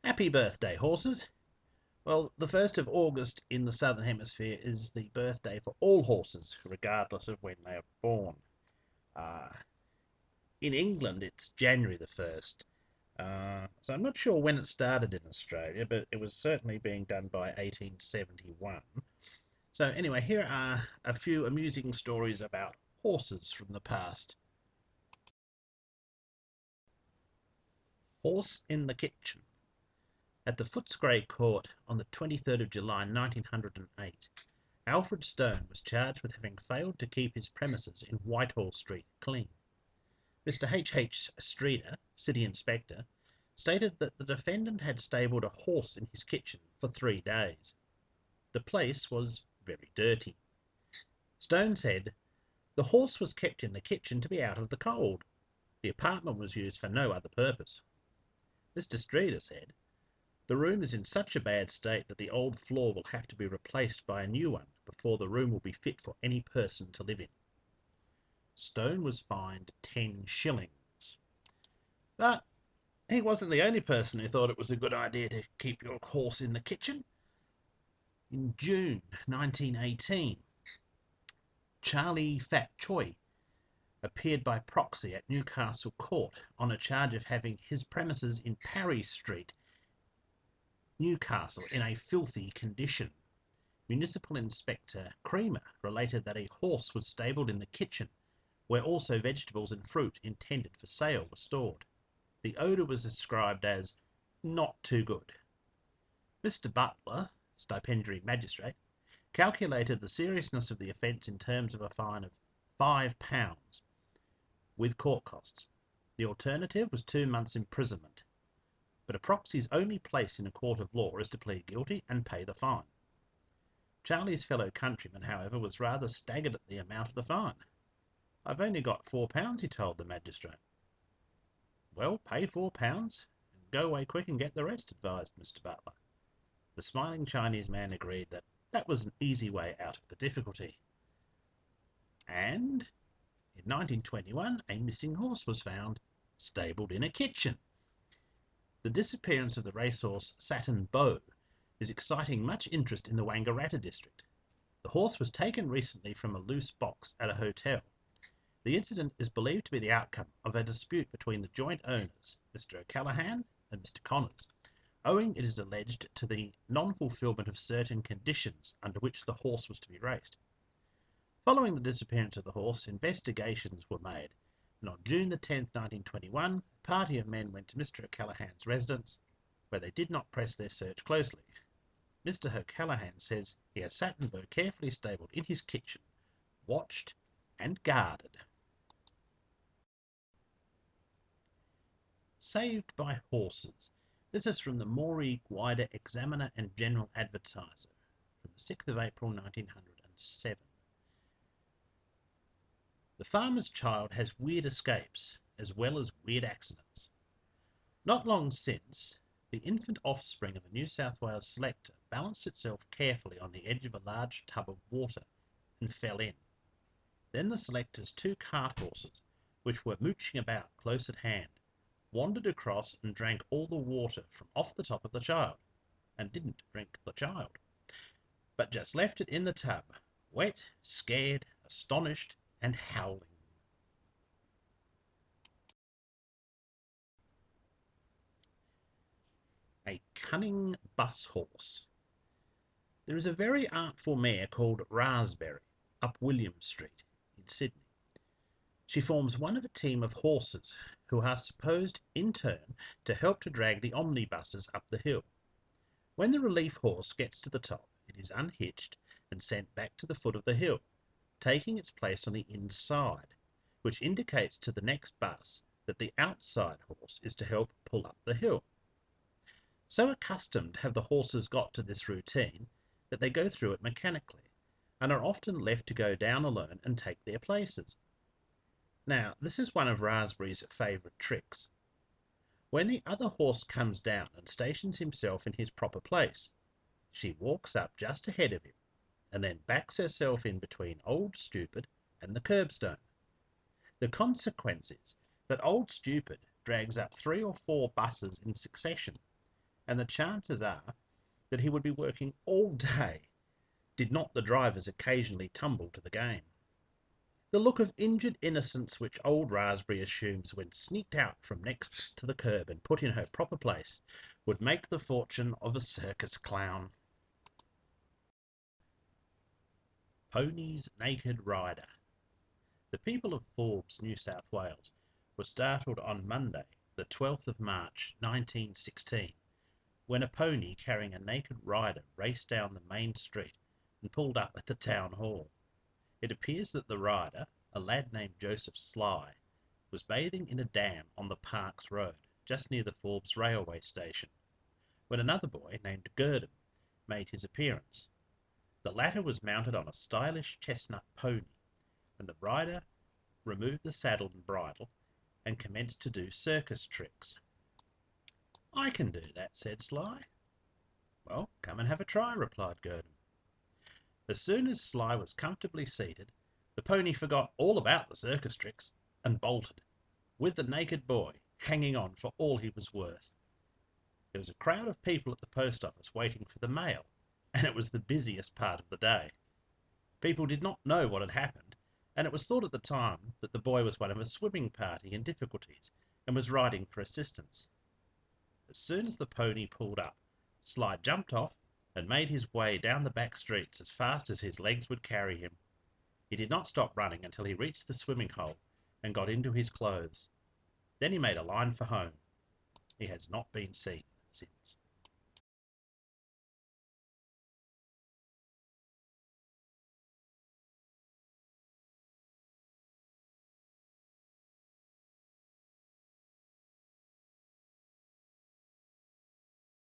Happy birthday, horses! Well, the 1st of August in the Southern Hemisphere is the birthday for all horses, regardless of when they are born. Uh, in England, it's January the 1st. So I'm not sure when it started in Australia, but it was certainly being done by 1871. So anyway, here are a few amusing stories about horses from the past. Horse in the kitchen. At the Footscray Court on the 23rd of July 1908, Alfred Stone was charged with having failed to keep his premises in Whitehall Street clean. Mr. H. Streeter, City Inspector, stated that the defendant had stabled a horse in his kitchen for 3 days. The place was very dirty. Stone said, "The horse was kept in the kitchen to be out of the cold. The apartment was used for no other purpose." Mr. Streeter said, "The room is in such a bad state that the old floor will have to be replaced by a new one before the room will be fit for any person to live in." Stone was fined 10 shillings. But he wasn't the only person who thought it was a good idea to keep your horse in the kitchen. In June 1918, Charlie Fat Choi appeared by proxy at Newcastle Court on a charge of having his premises in Parry Street, Newcastle, in a filthy condition. Municipal Inspector Creamer related that a horse was stabled in the kitchen, where also vegetables and fruit intended for sale were stored. The odour was described as not too good. Mr. Butler, stipendiary magistrate, calculated the seriousness of the offence in terms of a fine of £5, with court costs. The alternative was 2 months' imprisonment. But a proxy's only place in a court of law is to plead guilty and pay the fine. Charlie's fellow countryman, however, was rather staggered at the amount of the fine. "I've only got £4," he told the magistrate. "Well, pay £4 and go away quick and get the rest," advised Mr. Butler. The smiling Chinese man agreed that that was an easy way out of the difficulty. And in 1921, a missing horse was found, stabled in a kitchen. The disappearance of the racehorse Saturn Bow is exciting much interest in the Wangaratta district. The horse was taken recently from a loose box at a hotel. The incident is believed to be the outcome of a dispute between the joint owners, Mr. O'Callaghan and Mr. Connors, owing, it is alleged, to the non-fulfilment of certain conditions under which the horse was to be raced. Following the disappearance of the horse, investigations were made, and on June the 10th, 1921, a party of men went to Mr. O'Callaghan's residence, where they did not press their search closely. Mr. O'Callaghan says he has Saturn Bow carefully stabled in his kitchen, watched and guarded. Saved by horses. This is from the Moree Gwydir Examiner and General Advertiser from the 6th of April 1907. The farmer's child has weird escapes as well as weird accidents. Not long since, the infant offspring of a New South Wales selector balanced itself carefully on the edge of a large tub of water and fell in. Then the selector's 2 cart horses, which were mooching about close at hand, wandered across and drank all the water from off the top of the child, and didn't drink the child, but just left it in the tub, wet, scared, astonished, and howling. A cunning bus horse. There is a very artful mare called Raspberry up William Street in Sydney. She forms one of a team of horses who are supposed in turn to help to drag the omnibuses up the hill. When the relief horse gets to the top, it is unhitched and sent back to the foot of the hill, taking its place on the inside, which indicates to the next bus that the outside horse is to help pull up the hill. So accustomed have the horses got to this routine that they go through it mechanically, and are often left to go down alone and take their places. Now, this is one of Raspberry's favourite tricks. When the other horse comes down and stations himself in his proper place, she walks up just ahead of him, and then backs herself in between Old Stupid and the curbstone. The consequence is that Old Stupid drags up 3 or 4 buses in succession, and the chances are that he would be working all day did not the drivers occasionally tumble to the game. The look of injured innocence which old Raspberry assumes when sneaked out from next to the curb and put in her proper place would make the fortune of a circus clown. Ponies' naked rider. The people of Forbes, New South Wales, were startled on Monday, the 12th of March 1916, when a pony carrying a naked rider raced down the main street and pulled up at the town hall. It appears that the rider, a lad named Joseph Sly, was bathing in a dam on the Parks Road, just near the Forbes railway station, when another boy named Gurdon made his appearance. The latter was mounted on a stylish chestnut pony, and the rider removed the saddle and bridle and commenced to do circus tricks. "I can do that," said Sly. "Well, come and have a try," replied Gurdon. As soon as Sly was comfortably seated, the pony forgot all about the circus tricks and bolted, with the naked boy hanging on for all he was worth. There was a crowd of people at the post office waiting for the mail, and it was the busiest part of the day. People did not know what had happened, and it was thought at the time that the boy was one of a swimming party in difficulties and was riding for assistance. As soon as the pony pulled up, Sly jumped off and made his way down the back streets as fast as his legs would carry him. He did not stop running until he reached the swimming hole and got into his clothes. Then he made a line for home. He has not been seen since.